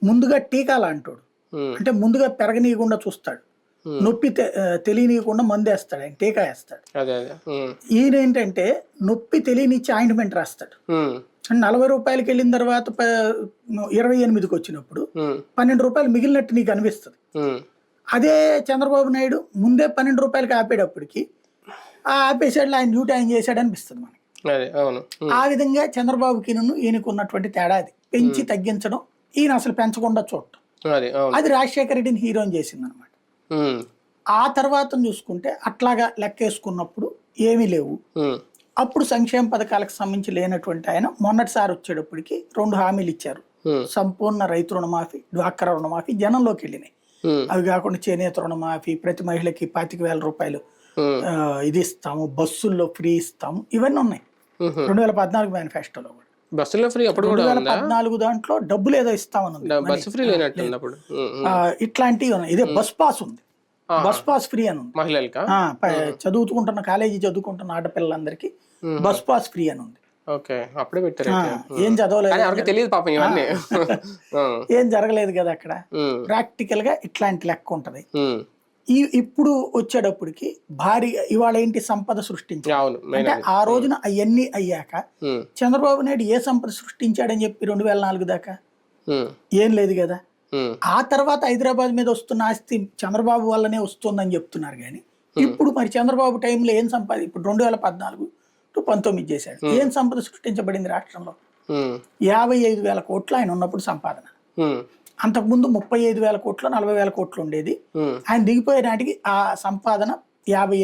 ముందుగా టీకాలు అంటాడు, అంటే ముందుగా పెరగనీయకుండా చూస్తాడు, నొప్పి తెలియనీయకుండా మందు వేస్తాడు, ఆయన టీకా వేస్తాడు. ఈయన ఏంటంటే నొప్పి తెలియనిచ్చి ఆయింట్మెంట్ రాస్తాడు. 40 రూపాయలకి వెళ్ళిన తర్వాత 28కి వచ్చినప్పుడు 12 రూపాయలు మిగిలినట్టు నీకు అనిపిస్తుంది. అదే చంద్రబాబు నాయుడు ముందే 12 రూపాయలకి ఆపేటప్పటికి ఆపేసాడు, ఆయన డ్యూటీ ఆయన చేశాడు అనిపిస్తుంది మనకి. ఆ విధంగా చంద్రబాబుకి ఈయనకు ఉన్నటువంటి తేడా అది. పెంచి తగ్గించడం, ఈయన అసలు పెంచకుండా చూడటం, అది రాజశేఖర రెడ్డిని హీరోని చేసింది అనమాట. ఆ తర్వాత చూసుకుంటే అట్లాగా లెక్కేసుకున్నప్పుడు ఏమీ లేవు. అప్పుడు సంక్షేమ పథకాలకు సంబంధించి లేనటువంటి ఆయన మొన్నటిసారి వచ్చేటప్పటికి 2 హామీలు ఇచ్చారు. సంపూర్ణ రైతు రుణమాఫీ, డ్వాక్రా రుణమాఫీ జనంలోకి వెళ్ళినాయి. అవి కాకుండా చేనేత రుణమాఫీ, ప్రతి మహిళకి 25,000 రూపాయలు ఇది ఇస్తాము, బస్సుల్లో ఫ్రీ ఇస్తాము, ఇవన్నీ ఉన్నాయి 2014 మేనిఫెస్టోలో కూడా. బస్సులో ఫ్రీ అప్పుడు 2014 దాంట్లో డబ్బులు ఏదో ఇస్తామని ఇట్లాంటివి ఉన్నాయి. ఇదే బస్ పాస్ ఉంది, బస్ పాస్ ఫ్రీ అని ఉంది మహిళలకి, చదువుకుంటున్న కాలేజీ చదువుకుంటున్న ఆడపిల్లలందరికీ బస్ పాస్ ఫ్రీ అని ఉంది. అప్పుడే పెట్టారు. ఏం చదవలేదు, తెలియదు పాపం ఇవన్నీ. ఏం జరగలేదు కదా అక్కడ. ప్రాక్టికల్ గా ఇట్లాంటి లెక్క ఉంటది. ఇప్పుడు వచ్చేటప్పటికి భారీగా ఇవాళ ఏంటి సంపద సృష్టించారు అంటే, ఆ రోజున అవన్నీ అయ్యాక చంద్రబాబు నాయుడు ఏ సంపద సృష్టించాడని చెప్పి 2004 దాకా ఏం లేదు కదా. ఆ తర్వాత హైదరాబాద్ మీద వస్తున్న ఆస్తి చంద్రబాబు వల్లనే వస్తుందని చెప్తున్నారు. కానీ ఇప్పుడు మరి చంద్రబాబు టైంలో ఏం సంపాది, ఇప్పుడు 2014 to 19 చేశాడు, ఏం సంపద సృష్టించబడింది రాష్ట్రంలో? 55,000 కోట్లు ఆయన ఉన్నప్పుడు సంపాదన. అంతకుముందు 35,000 కోట్లు 40,000 కోట్లు ఉండేది. ఆయన దిగిపోయే నాటికి ఆ సంపాదన 50